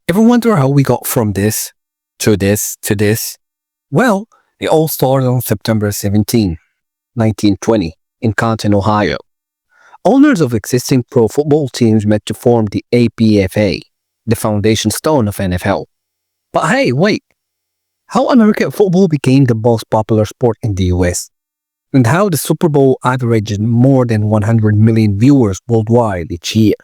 Ever wonder how we got from this to this to this? Well, it all started on September 17, 1920, in Canton, Ohio. Owners of existing pro football teams met to form the APFA, the foundation stone of NFL. But hey, wait, how American football became the most popular sport in the US, and how the Super Bowl averaged more than 100 million viewers worldwide each year.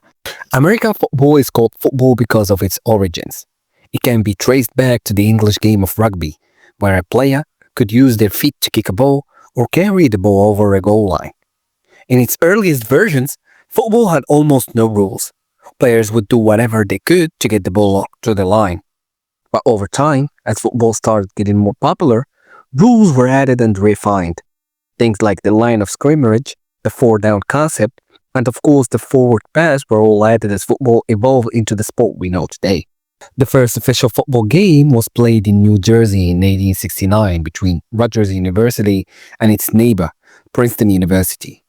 American football is called football because of its origins. It can be traced back to the English game of rugby, where a player could use their feet to kick a ball or carry the ball over a goal line. In its earliest versions, football had almost no rules. Players would do whatever they could to get the ball to the line. But over time, as football started getting more popular, rules were added and refined. Things like the line of scrimmage, the four down concept, and of course the forward pass were all added as football evolved into the sport we know today. The first official football game was played in New Jersey in 1869 between Rutgers University and its neighbor, Princeton University.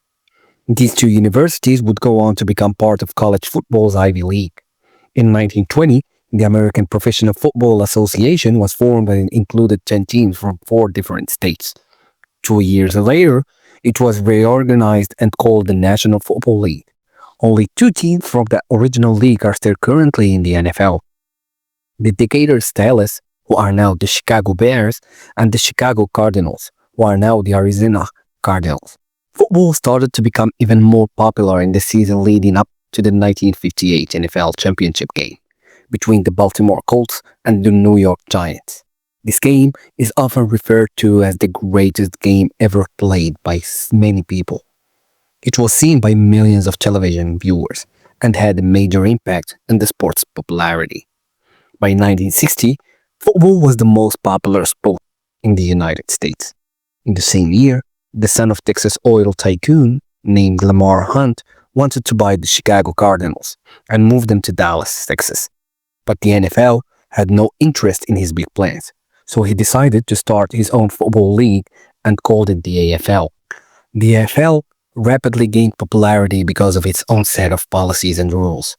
These two universities would go on to become part of college football's Ivy League. In 1920, the American Professional Football Association was formed and included 10 teams from 4 different states. 2 years later, it was reorganized and called the National Football League. Only 2 teams from the original league are still currently in the NFL. The Decatur Stylus, who are now the Chicago Bears, and the Chicago Cardinals, who are now the Arizona Cardinals. Football started to become even more popular in the season leading up to the 1958 NFL Championship game between the Baltimore Colts and the New York Giants. This game is often referred to as the greatest game ever played by many people. It was seen by millions of television viewers and had a major impact on the sport's popularity. By 1960, football was the most popular sport in the United States. In the same year, the son of Texas oil tycoon named Lamar Hunt wanted to buy the Chicago Cardinals and move them to Dallas, Texas. But the NFL had no interest in his big plans, so he decided to start his own football league and called it the AFL. The AFL rapidly gained popularity because of its own set of policies and rules.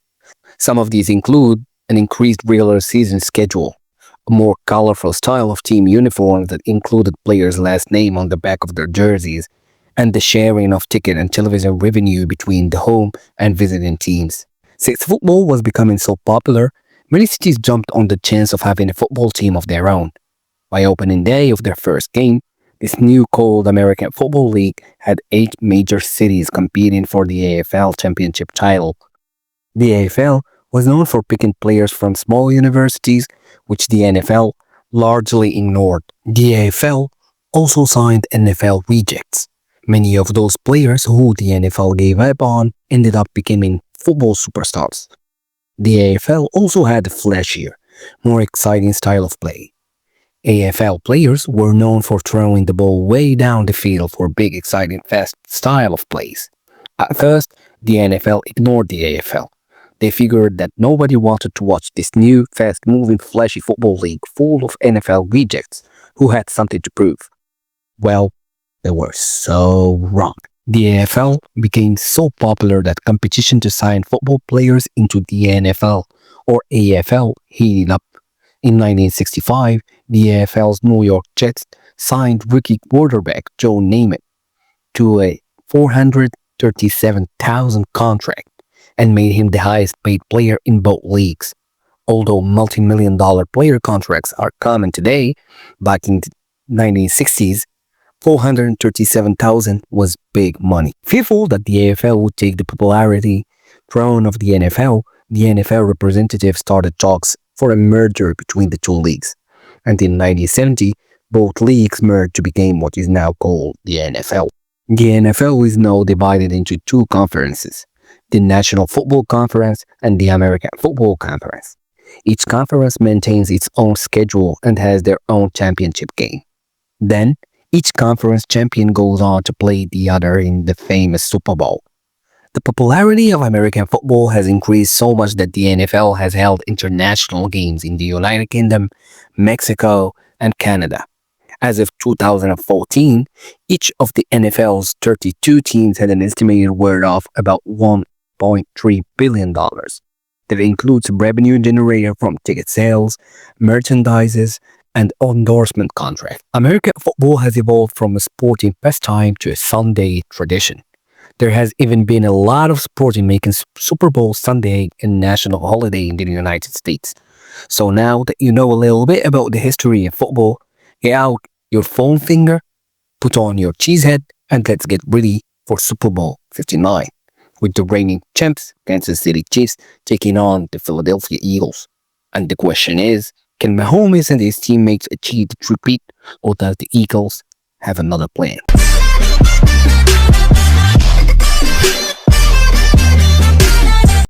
Some of these include an increased regular season schedule, a more colorful style of team uniforms that included players' last name on the back of their jerseys, and the sharing of ticket and television revenue between the home and visiting teams. Since football was becoming so popular, many cities jumped on the chance of having a football team of their own. By opening day of their first game, this new called American Football League had 8 major cities competing for the AFL championship title. The AFL was known for picking players from small universities, which the NFL largely ignored. The AFL also signed NFL rejects. Many of those players who the NFL gave up on ended up becoming football superstars. The AFL also had a flashier, more exciting style of play. AFL players were known for throwing the ball way down the field for big, exciting, fast style of plays. At first, the NFL ignored the AFL. They figured that nobody wanted to watch this new, fast-moving, flashy football league full of NFL rejects who had something to prove. Well, they were so wrong. The AFL became so popular that competition to sign football players into the NFL or AFL heated up. In 1965, the AFL's New York Jets signed rookie quarterback Joe Namath to a $437,000 contract and made him the highest paid player in both leagues. Although multi-million-dollar player contracts are common today, back in the 1960s, $437,000 was big money. Fearful that the AFL would take the popularity throne of the NFL representatives started talks for a merger between the two leagues. And in 1970, both leagues merged to become what is now called the NFL. The NFL is now divided into 2 conferences, the National Football Conference and the American Football Conference. Each conference maintains its own schedule and has their own championship game. Then, each conference champion goes on to play the other in the famous Super Bowl. The popularity of American football has increased so much that the NFL has held international games in the United Kingdom, Mexico, and Canada. As of 2014, each of the NFL's 32 teams had an estimated worth of about $1.3 billion. The that includes revenue generated from ticket sales, merchandises, and endorsement contracts. American football has evolved from a sporting pastime to a Sunday tradition. There has even been a lot of sporting making Super Bowl Sunday a national holiday in the United States. So now that you know a little bit about the history of football, get out your foam finger, put on your cheese head, and let's get ready for Super Bowl 59 with the reigning champs, Kansas City Chiefs, taking on the Philadelphia Eagles. And the question is, can Mahomes and his teammates achieve the repeat, or does the Eagles have another plan?